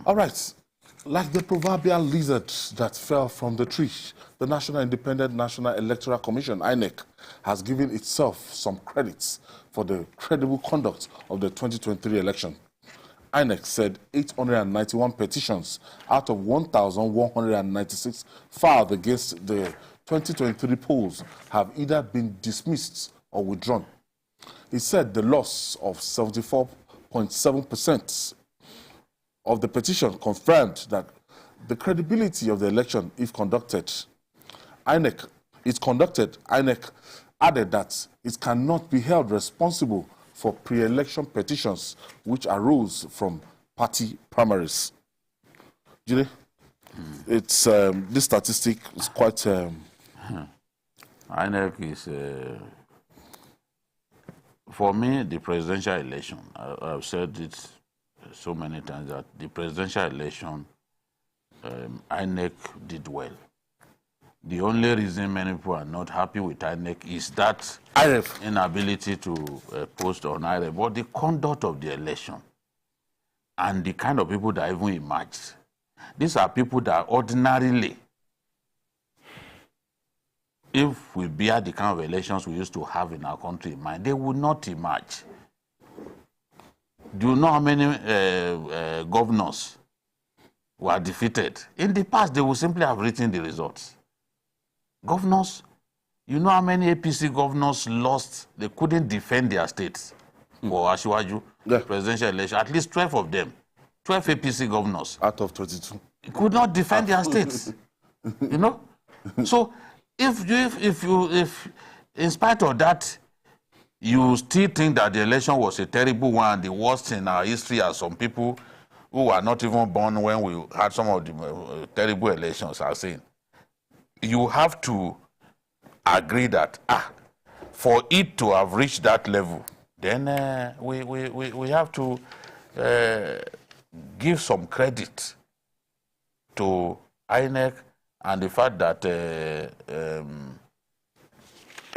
All right. Like the proverbial lizard that fell from the tree, the National Electoral Commission, INEC, has given itself some credits for the credible conduct of the 2023 election. INEC said 891 petitions out of 1,196 filed against the 2023 polls have either been dismissed or withdrawn. It said the loss of 74.7% of the petition confirmed that the credibility of the election, if conducted, INEC added that it cannot be held responsible for pre-election petitions which arose from party primaries. Jide, it's this statistic is quite. INEC is, for me, the presidential election. I've said it so many times that the presidential election, INEC did well. The only reason many people are not happy with INEC is that inability to post on IREF, but the conduct of the election and the kind of people that even emerged. These are people that ordinarily, if we bear the kind of elections we used to have in our country in mind, they would not emerge. Do you know how many governors were defeated? In the past, they would simply have written the results. Governors, you know how many APC governors lost? They couldn't defend their states for Asiwaju presidential election. At least 12 of them, 12 APC governors. Out of 22. Could not defend their states. You know? So, if in spite of that, you still think that the election was a terrible one, the worst in our history, as some people who were not even born when we had some of the terrible elections are saying, you have to agree that for it to have reached that level, then we have to give some credit to INEC and the fact that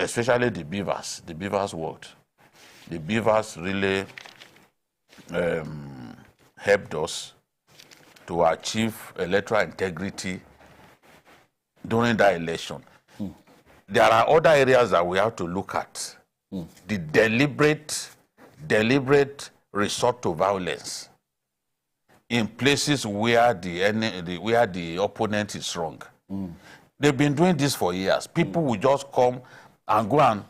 especially the beavers worked. The beavers really helped us to achieve electoral integrity during that election. There are other areas that we have to look at. The deliberate resort to violence in places where the opponent is strong. They've been doing this for years. People will just come and go and,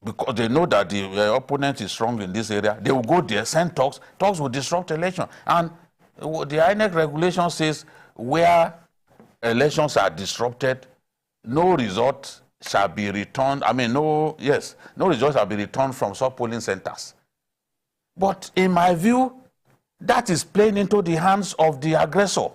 because they know that the opponent is strong in this area, they will go there, send talks. Talks will disrupt election. And the INEC regulation says where elections are disrupted, no result shall be returned. No result shall be returned from some polling centers. But in my view, that is playing into the hands of the aggressor.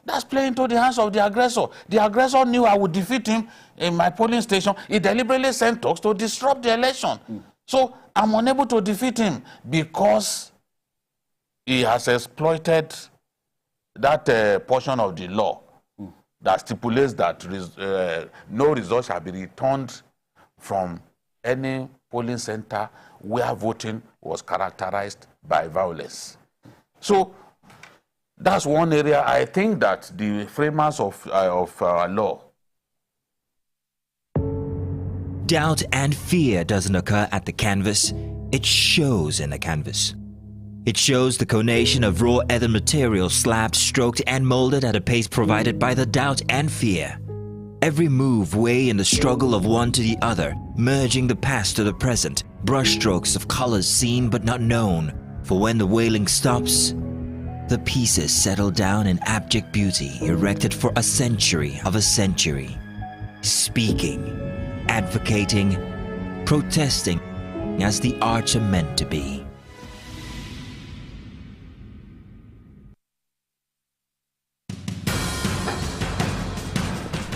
That's playing into the hands of the aggressor. The aggressor knew I would defeat him in my polling station. He deliberately sent talks to disrupt the election. So I'm unable to defeat him because he has exploited that portion of the law that stipulates that no result shall be returned from any polling center where voting was characterized by violence. So that's one area I think that the framers of our law. Doubt and fear doesn't occur at the canvas, it shows in the canvas. It shows the conation of raw earthen material slabbed, stroked and molded at a pace provided by the doubt and fear. Every move way in the struggle of one to the other, merging the past to the present, brushstrokes of colors seen but not known. For when the wailing stops, the pieces settle down in abject beauty erected for a century of a century. Speaking, advocating, protesting as the arts are meant to be.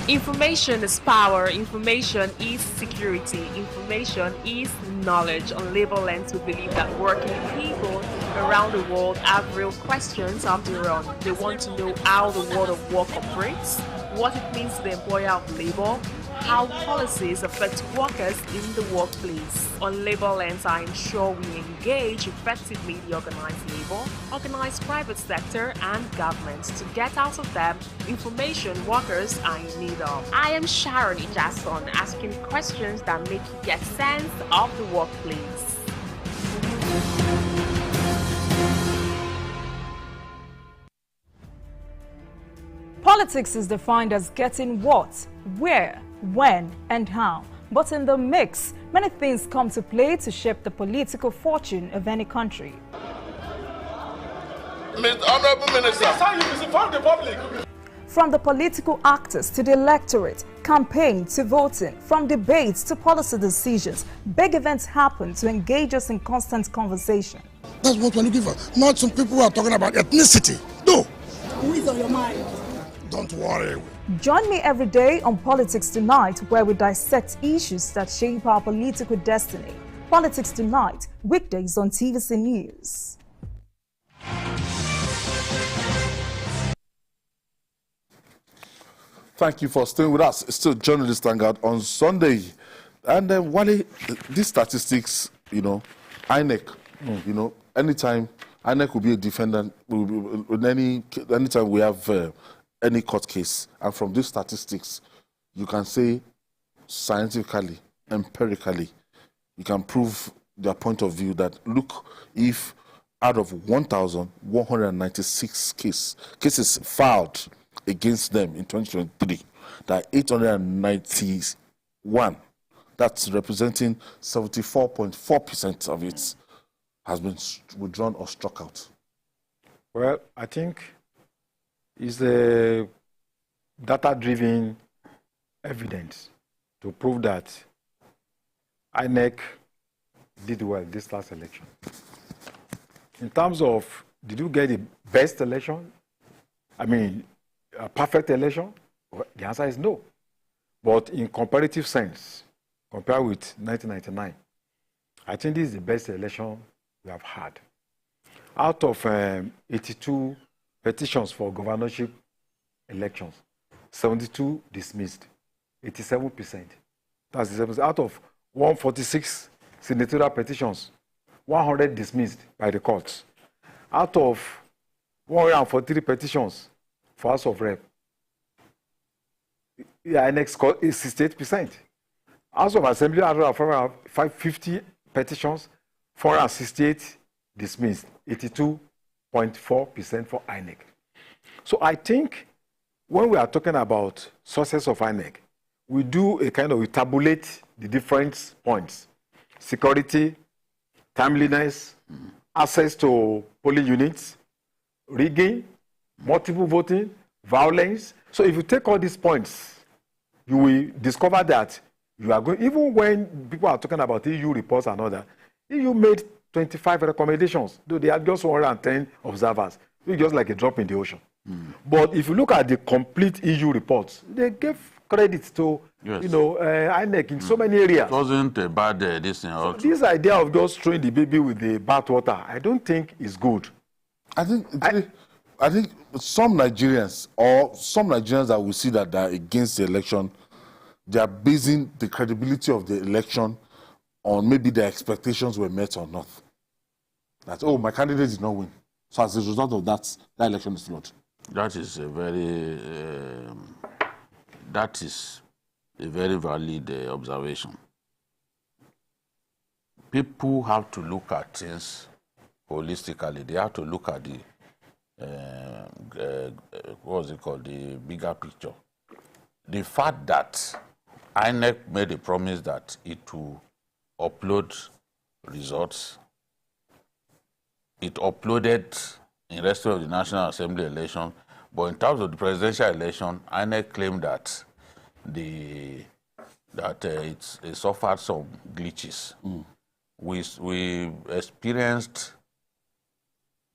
Information is power, information is security, information is knowledge. On Labor Lens, we believe that working people around the world have real questions of their own. They want to know how the world of work operates, what it means to the employer of labor, how policies affect workers in the workplace. On Labor Lens, I ensure we engage effectively the organized labor, organized private sector, and government to get out of them information workers are in need of. I am Sharon Ijason, asking questions that make you get sense of the workplace. Politics is defined as getting what, where, when, and how. But in the mix, many things come to play to shape the political fortune of any country. Honorable Minister, that's how you misinform the public. From the political actors to the electorate, campaign to voting, from debates to policy decisions, big events happen to engage us in constant conversation. That's what we're looking for. Not some people who are talking about ethnicity. No. Who is on your mind? Don't worry. Join me every day on Politics Tonight, where we dissect issues that shape our political destiny. Politics Tonight, weekdays on TVC News. Thank you for staying with us. It's still Journalist Vanguard on Sunday. And Wale, these statistics, INEC, anytime INEC will be a defendant, anytime we have any court case, and from these statistics, you can say scientifically, empirically, you can prove their point of view that, look, if out of 1,196 cases filed against them in 2023, that 891, that's representing 74.4% of it, has been withdrawn or struck out. Well, I think it's a data-driven evidence to prove that INEC did well this last election. In terms of, did you get the best election? I mean, a perfect election? Well, the answer is no. But in comparative sense, compared with 1999, I think this is the best election we have had. Out of 82 petitions for governorship elections, 72 dismissed, 87%. That's 87%. Out of 146 senatorial petitions, 100 dismissed by the courts. Out of 143 petitions for House of Rep, the INEC score is 68%. House of Assembly, out of 550 petitions, 468 dismissed, 82.4% for INEC. So I think when we are talking about success of INEC, we tabulate the different points: security, timeliness, access to polling units, rigging, multiple voting, violence. So if you take all these points, you will discover that you are going, even when people are talking about EU reports and all that, EU made 25 recommendations, though they had just 110 observers. It's just like a drop in the ocean. But if you look at the complete EU reports, they gave credit to INEC in so many areas. It wasn't a bad this thing. So this idea of just throwing the baby with the bathwater, I don't think is good. I think some Nigerians that we see that are against the election, they are basing the credibility of the election on maybe their expectations were met or not. That, oh, my candidate did not win. So as a result of that, that election is flawed. That is a very valid observation. People have to look at things holistically. They have to look at the the bigger picture. The fact that INEC made a promise that it will upload results, it uploaded in the rest of the National Assembly election, but in terms of the presidential election, INEC claimed that it suffered some glitches. We experienced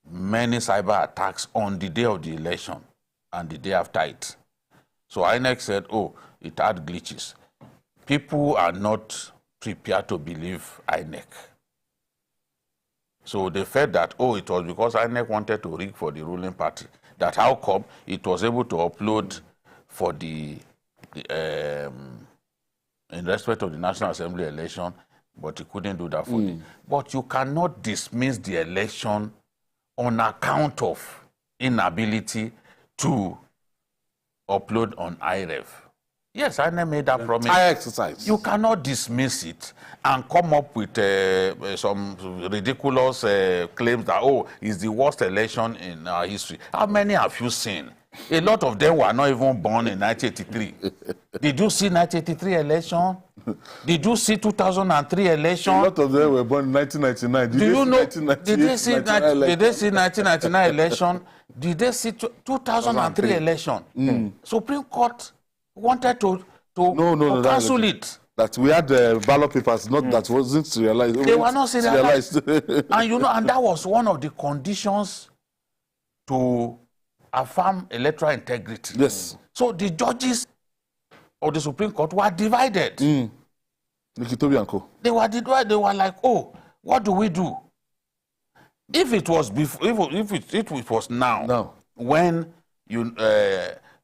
many cyber attacks on the day of the election and the day after it. So INEC said, oh, it had glitches. People are not prepared to believe INEC. So they felt that, oh, it was because INEC wanted to rig for the ruling party. That how come it was able to upload for the in respect of the National Assembly election, but he couldn't do that for them. But you cannot dismiss the election on account of inability to upload on IREV. Yes, INEC made that promise. Entire exercise. You cannot dismiss it and come up with some ridiculous claims that, oh, it's the worst election in our history. How many have you seen? A lot of them were not even born in 1983. Did you see 1983 election? Did you see 2003 election? A lot of them were born in 1999. Do you know? Did they see 1999 election? Did they see 2003 election? Supreme Court wanted to cancel it. That we had ballot papers, not that wasn't serialized. They were not serialized. And you know, and that was one of the conditions to affirm electoral integrity. Yes. So the judges of the Supreme Court were divided. Nikitobi and Co. They were divided. They were like, oh, what do we do? If it was before, if it was now, when you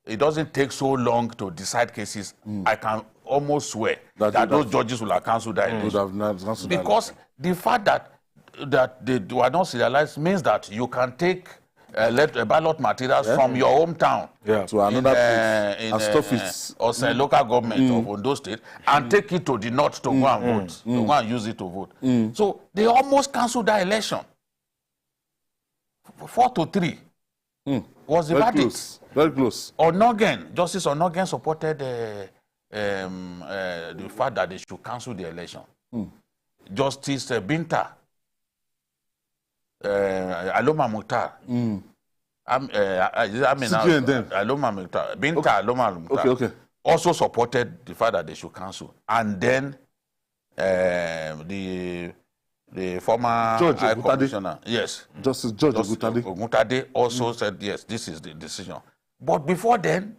it doesn't take so long to decide cases, I can almost swear that those judges will have cancelled that election. Because the fact that they were not serialized means that you can take ballot materials from your hometown to another place and stuff it or say local government of Ondo State and take it to the north to go and vote, to go and use it to vote. So they almost cancelled that election. 4-3 was the verdict. Very close. Onogen, Justice Onogen supported the fact that they should cancel the election. Justice Binta Aloma Mukhtar. Aloma Mukhtar. Binta Aloma Mukhtar also supported the fact that they should cancel. And then the former George High Ogutade. Commissioner, yes, Justice George Ogutade also said, yes, this is the decision. But before then,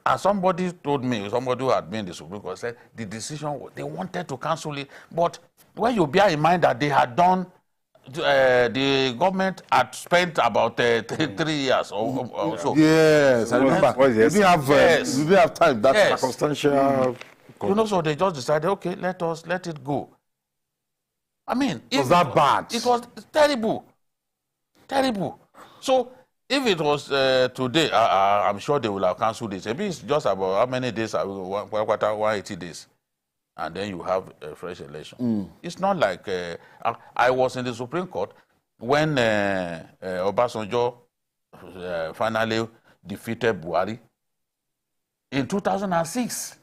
and somebody told me, somebody who had been in the Supreme Court said the decision, they wanted to cancel it. But when you bear in mind that they had done, the government had spent about 3 years or so. Yes, I remember. We didn't have time. That's circumstantial. You know, so they just decided, okay, let it go. I mean, was that bad? It was terrible. Terrible. So if it was today, I'm sure they will have cancelled this. Maybe it's just about how many days, 180 days. And then you have a fresh election. It's not like I was in the Supreme Court when Obasanjo finally defeated Buhari in 2006.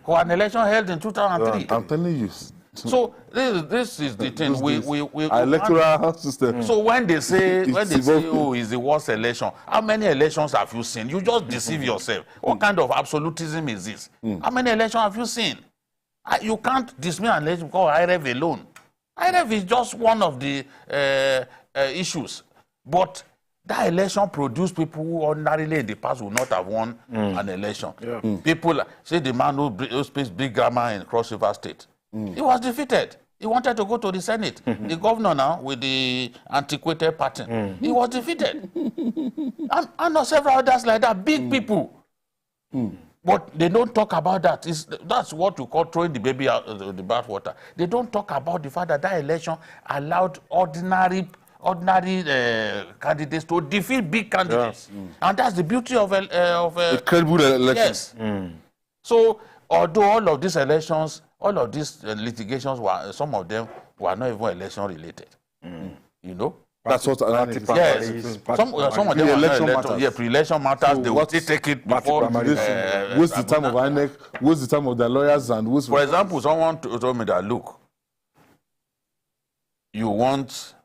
For an election held in 2003. I'm telling you. So this is the thing. We electoral system. So when they say oh, it's the worst election, how many elections have you seen? You just deceive yourself. What kind of absolutism is this? How many elections have you seen? You can't dismiss an election because IREV alone. IREV is just one of the issues. But that election produced people who ordinarily in the past would not have won an election. People, say the man who speaks big grammar in Cross River State. He was defeated. He wanted to go to the Senate. The governor now with the antiquated pattern. He was defeated. and several others like that, big people. But they don't talk about that. That's what you call throwing the baby out of the bathwater. They don't talk about the fact that that election allowed ordinary candidates to defeat big candidates. And that's the beauty of a credible election. Yes. So although all of these elections, all of these litigations some of them were not even election related. You know? That's what yes. Some of them election matters. Yeah, pre-election matters. They will take it before. What's the time of INEC? What's the time of the lawyers? And what's for example, someone told me that, look, you want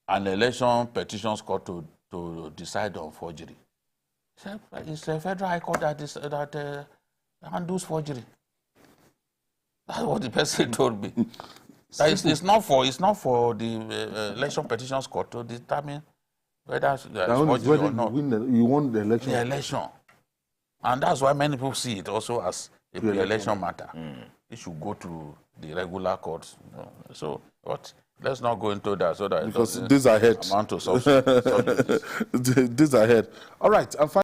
an election petitions court to decide on forgery. It's a federal high court that handles forgery. That's what the person told me. It's not for the election petitions court to determine whether forgery or not. You won the election. The election, and that's why many people see it also as a pre-election matter. It should go to the regular courts. So, but let's not go into that so that because these are head. Amount to substance. These are head. All right.